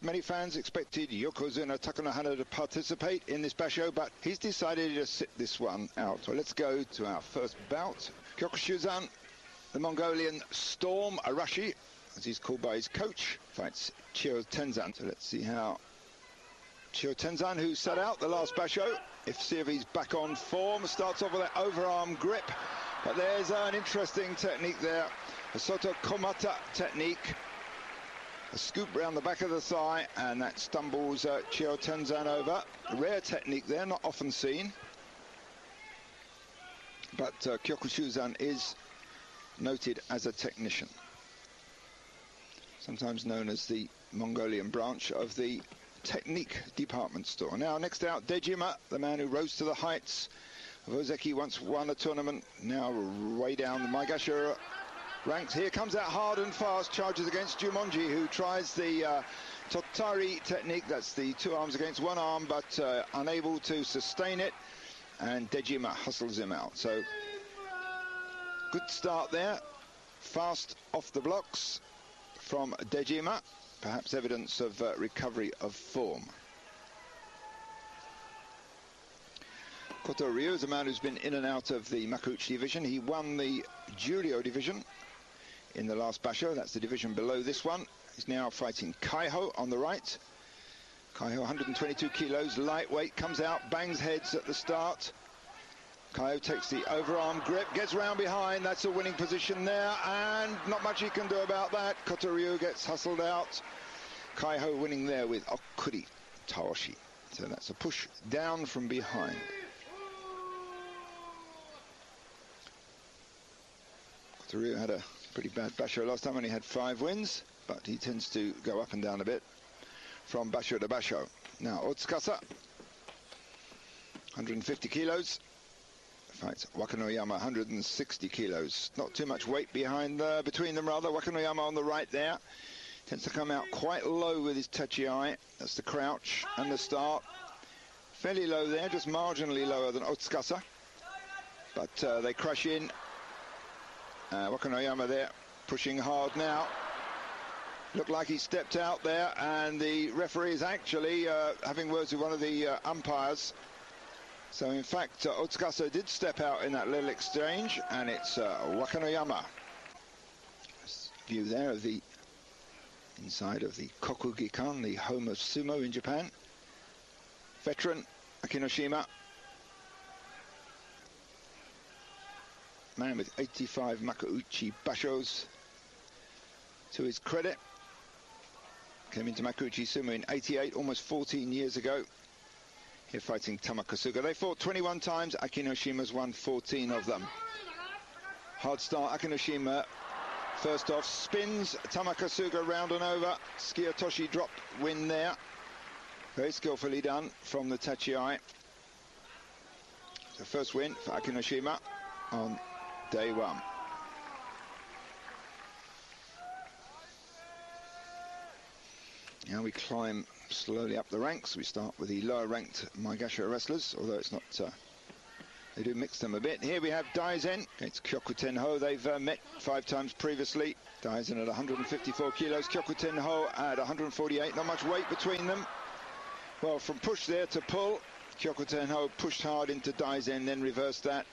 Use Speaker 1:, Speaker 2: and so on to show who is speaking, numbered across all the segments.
Speaker 1: Many fans expected Yokozuna Takanohana to participate in this basho, but he's decided to sit this one out. So let's go to our first bout. Kyokushuzan, the Mongolian Storm Arashi, as he's called by his coach, fights Chiyotenzan. So let's see how Chiyotenzan, who sat out the last basho, see if he's back on form. Starts off with that overarm grip, but there's an interesting technique there, a sotokomata technique. A scoop round the back of the thigh, and that stumbles Chiyotenzan over. A rare technique there, not often seen. But Kyokushuzan is noted as a technician, sometimes known as the Mongolian branch of the technique department store. Now, next out, Dejima, the man who rose to the heights of Ozeki, once won a tournament, now way down the Maigasha ranks. Here comes that hard and fast, charges against Jumonji, who tries the Totari technique. That's the two arms against one arm, but unable to sustain it, and Dejima hustles him out. So good start there, fast off the blocks from Dejima, perhaps evidence of recovery of form. Kotoryu is a man who's been in and out of the Makuuchi division. He won the Juryo division in the last basho. That's the division below this one. He's now fighting Kaiho on the right. Kaiho, 122 kilos, lightweight, comes out, bangs heads at the start. Kaiho takes the overarm grip, gets round behind. That's a winning position there, and not much he can do about that. Kotoryu gets hustled out. Kaiho winning there with okuritaoshi. So that's a push down from behind. Kotoryu had a pretty bad basho last time, only had 5 wins, but he tends to go up and down a bit from basho to basho. Now Otsukasa, 150 kilos, fights Wakanoyama, 160 kilos. Not too much weight between them rather. Wakanoyama on the right there tends to come out quite low with his tachi-ai. That's the crouch and the start. Fairly low there, just marginally lower than Otsukasa, but they crash in. Wakanoyama there, pushing hard now. Looked like he stepped out there, and the referee is actually having words with one of the umpires. So in fact, Otsukasa did step out in that little exchange, and it's Wakanoyama. This view there of the inside of the Kokugikan, the home of sumo in Japan. Veteran Akinoshima, man with 85 Makuuchi bashos to his credit. Came into Makuuchi sumo in 88, almost 14 years ago. Here fighting Tamakasuga. They fought 21 times. Akinoshima's won 14 of them. Hard start. Akinoshima first off spins Tamakasuga round and over. Tsukiotoshi drop win there. Very skillfully done from the tachi-ai. The first win for Akinoshima on day one. Now we climb slowly up the ranks. We start with the lower ranked Maigasha wrestlers, although it's not, they do mix them a bit. Here we have Daizen against Kyokutenho. They've met 5 times previously. Daizen at 154 kilos, Kyokutenho at 148. Not much weight between them. Well, from push there to pull, Kyokutenho pushed hard into Daizen, then reversed that,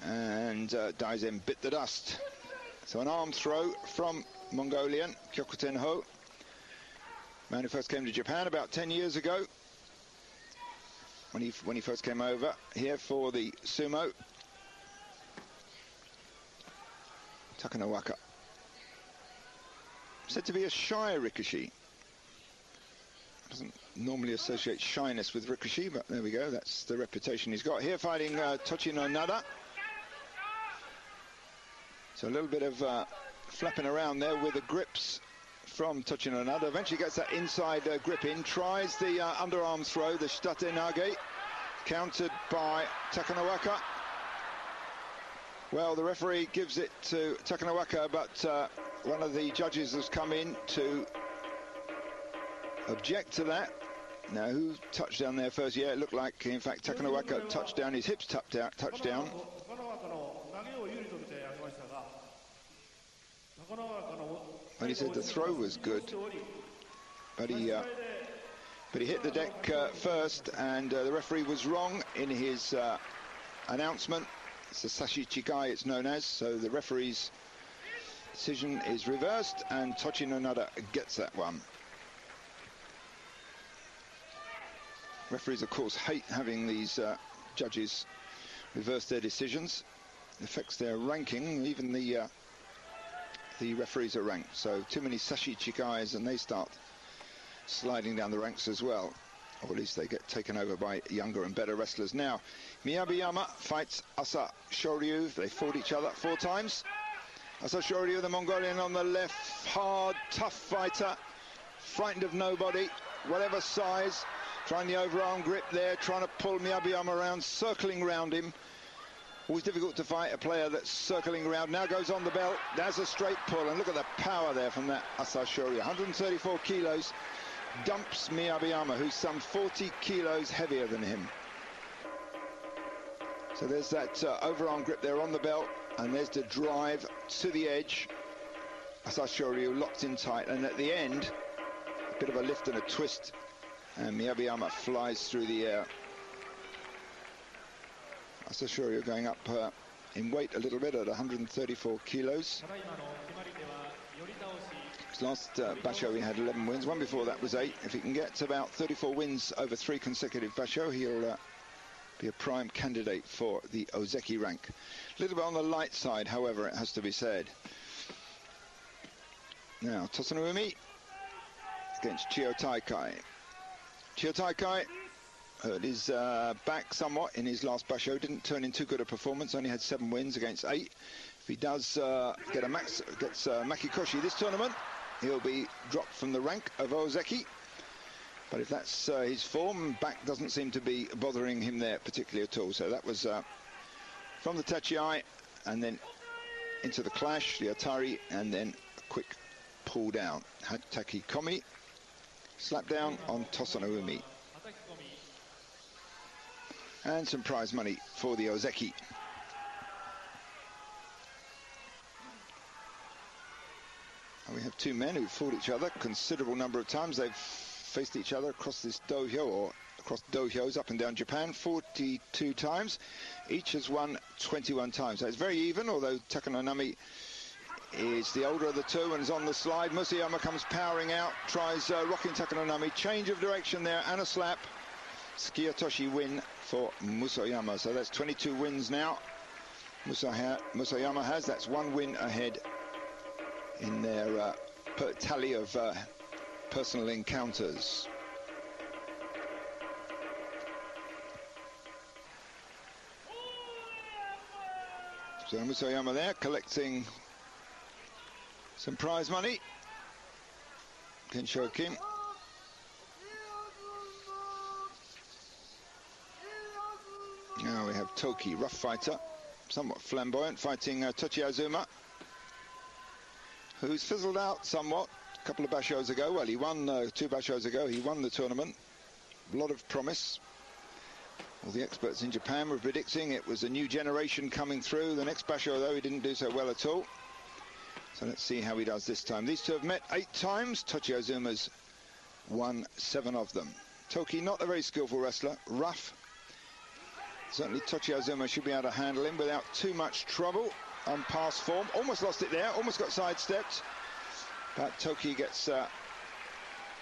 Speaker 1: and Daizen bit the dust. So an arm throw from Mongolian Kyokutenho, man who first came to Japan about 10 years ago, when he first came over here for the sumo. Takanowaka, said to be a shy Rikishi. Doesn't normally associate shyness with Rikishi, but there we go, that's the reputation he's got. Here fighting Tochinonada. So a little bit of flapping around there with the grips from Tochinonada. Eventually gets that inside grip in, tries the underarm throw, the shitatenage, countered by Takanowaka. Well, the referee gives it to Takanowaka, but one of the judges has come in to object to that. Now, who touched down there first? Yeah, it looked like, in fact, Takanowaka touched down, his hips touched down. But he said the throw was good. but he hit the deck first, and the referee was wrong in his announcement. It's a Sashi Chigai, it's known as, so the referee's decision is reversed, and Tochinonada gets that one. Referees, of course, hate having these judges reverse their decisions. It affects their ranking. Even the referees are ranked, so too many Sashi Chigais and they start sliding down the ranks as well, or at least they get taken over by younger and better wrestlers. Now Miyabiyama fights Asashoryu. They fought each other 4 times. Asashoryu, the Mongolian on the left, hard, tough fighter, frightened of nobody, whatever size, trying the overarm grip there, trying to pull Miyabiyama around, circling around him. Always difficult to fight a player that's circling around. Now goes on the belt. There's a straight pull, and look at the power there from that Asashoryu. 134 kilos, dumps Miyabiyama, who's some 40 kilos heavier than him. So there's that overarm grip there on the belt, and there's the drive to the edge. Asashoryu locked in tight, and at the end, a bit of a lift and a twist, and Miyabiyama flies through the air. Asashoryu going up in weight a little bit at 134 kilos. His last basho he had 11 wins. One before that was 8. If he can get to about 34 wins over 3 consecutive basho, he'll be a prime candidate for the Ozeki rank. A little bit on the light side, however, it has to be said. Now Tosanoumi against Chiyotaikai. Chiyotaikai hurt his back somewhat in his last basho, didn't turn in too good a performance, only had 7 wins against 8. If he does gets Makikoshi this tournament, he'll be dropped from the rank of Ozeki. But if that's his form, back doesn't seem to be bothering him there particularly at all. So that was from the tachiai, and then into the clash, the atari, and then a quick pull down. Hataki komi, slap down on Tosanoumi. And some prize money for the Ozeki. And we have 2 men who've fought each other a considerable number of times. They've faced each other across this dohyo, or across dohyos up and down Japan, 42 times. Each has won 21 times. So it's very even, although Takanonami is the older of the 2 and is on the slide. Musoyama comes powering out, tries rocking Takanonami. Change of direction there and a slap. Tsukiotoshi win for Musoyama. So that's 22 wins now. Musoyama has. That's 1 win ahead in their tally of personal encounters. So Musoyama there collecting some prize money. Kensho Kim. Now we have Toki, rough fighter, somewhat flamboyant, fighting Tochiazuma, who's fizzled out somewhat a couple of bashos ago. Well, he won 2 bashos ago, he won the tournament. A lot of promise. All the experts in Japan were predicting it was a new generation coming through. The next basho, though, he didn't do so well at all. So let's see how he does this time. These 2 have met 8 times. Tochiazuma's won 7 of them. Toki, not a very skillful wrestler, rough. Certainly Tochiazuma should be able to handle him without too much trouble on past form. Almost lost it there, almost got sidestepped. But Toki gets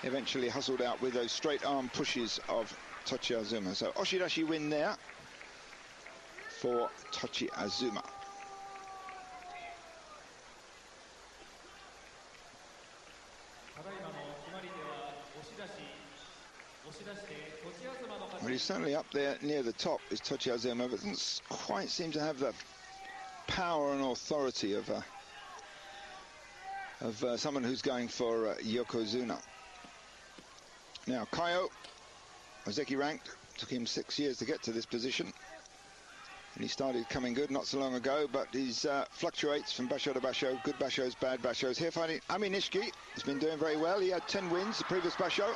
Speaker 1: eventually hustled out with those straight arm pushes of Tochiazuma. So oshidashi win there for Tochiazuma. Well, he's certainly up there near the top, is Tochiazuma, but doesn't quite seem to have the power and authority of someone who's going for Yokozuna. Now Kaiho, Ozeki ranked, took him 6 years to get to this position, and he started coming good not so long ago, but he's fluctuates from basho to basho, good bashos, bad bashos. Here fighting Ami Nishiki, he's been doing very well. He had 10 wins the previous basho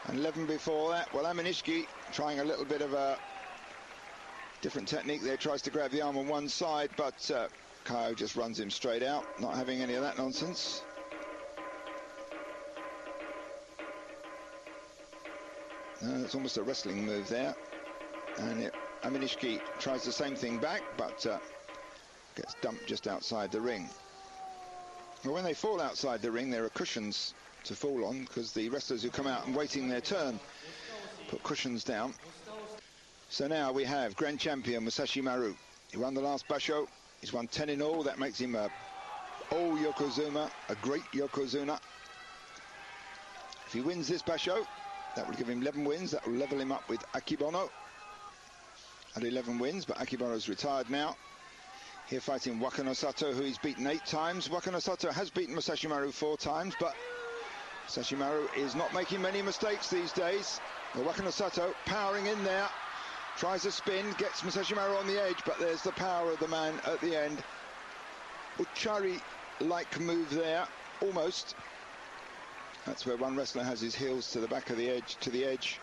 Speaker 1: and 11 before that. Well, Ami Nishiki trying a little bit of a different technique there, tries to grab the arm on one side, but Kaiho just runs him straight out, not having any of that nonsense. It's almost a wrestling move there. And Aminishiki tries the same thing back, but gets dumped just outside the ring. Well, when they fall outside the ring, there are cushions to fall on, because the wrestlers who come out and waiting their turn put cushions down. So now we have Grand Champion Musashi Maru. He won the last basho. He's won 10 in all. That makes him a old Yokozuna, a great Yokozuna. If he wins this basho, that will give him 11 wins. That will level him up with Akibono at 11 wins, but Akibono's retired now. Here fighting Wakano Sato, who he's beaten 8 times. Wakano Sato has beaten Musashi Maru 4 times, but Musashi Maru is not making many mistakes these days. Well, Wakano Sato powering in there, tries a spin, gets Musashi Maru on the edge, but there's the power of the man at the end. Uchari-like move there, almost. That's where one wrestler has his heels to the back of the edge,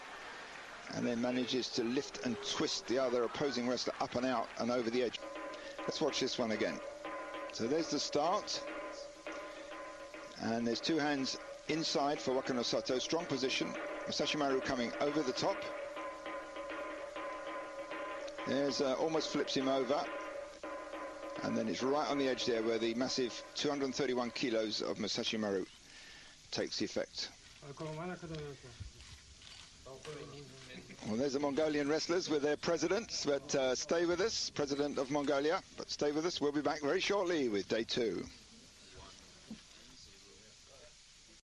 Speaker 1: and then manages to lift and twist the other opposing wrestler up and out and over the edge. Let's watch this one again. So there's the start, and there's 2 hands inside for Wakano Sato, strong position. Musashi Maru coming over the top. There's almost flips him over, and then it's right on the edge there where the massive 231 kilos of Musashi Maru takes effect. Well, there's the Mongolian wrestlers with their presidents, but stay with us, President of Mongolia, but stay with us. We'll be back very shortly with day 2.